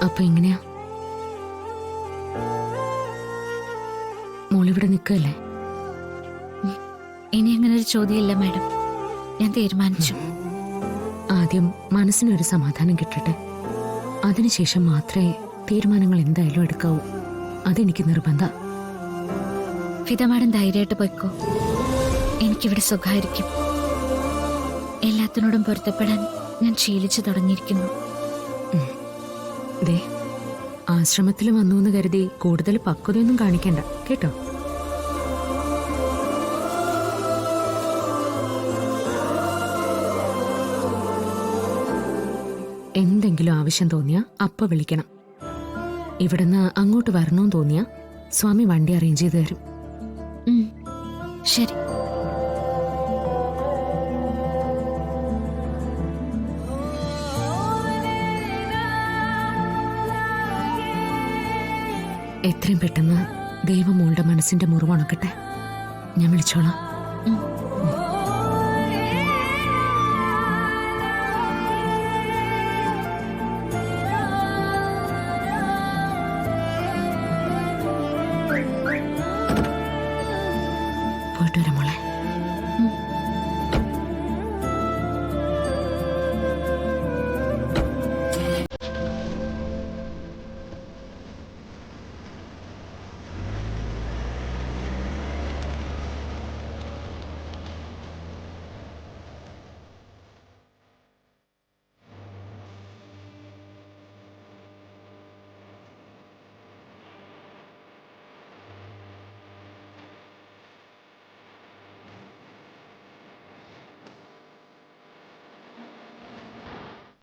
അപ്പൊ എങ്ങനെയാ? മോളിവിടെ നിൽക്കല്ലേ? ഇനി അങ്ങനെ ഒരു ചോദ്യമില്ല മാഡം. ഞാൻ തീരുമാനിച്ചു. ആദ്യം മനസ്സിനൊരു സമാധാനം കിട്ടട്ടെ. അതിനുശേഷം മാത്രമേ തീരുമാനങ്ങൾ എന്തായാലും എടുക്കാവൂ. അതെനിക്ക് നിർബന്ധം. ഫിദ മാഡം ധൈര്യമായിട്ട് പോയിക്കോ. എനിക്കിവിടെ സുഖമായിരിക്കും. എല്ലാത്തിനോടും പൊരുത്തപ്പെടാൻ ഞാൻ ശീലിച്ചു തുടങ്ങിയിരിക്കുന്നു. ദേ, ആശ്രമത്തിൽ വന്നു എന്ന് കരുതി കൂടുതൽ പക്വതയൊന്നും കാണിക്കണ്ട കേട്ടോ. എന്തെങ്കിലും ആവശ്യം തോന്നിയാ അപ്പ വിളിക്കണം. ഇവിടുന്ന് അങ്ങോട്ട് വരണമെന്ന് തോന്നിയാ സ്വാമി വണ്ടി അറേഞ്ച് ചെയ്ത് തരും. ശരി. എത്രയും പെട്ടെന്ന് ദൈവം മോളുടെ മനസ്സിന്റെ മുറിവുണക്കട്ടെ. ഞാൻ വിളിച്ചോളാം. പോയിട്ട് വരാം മോളെ.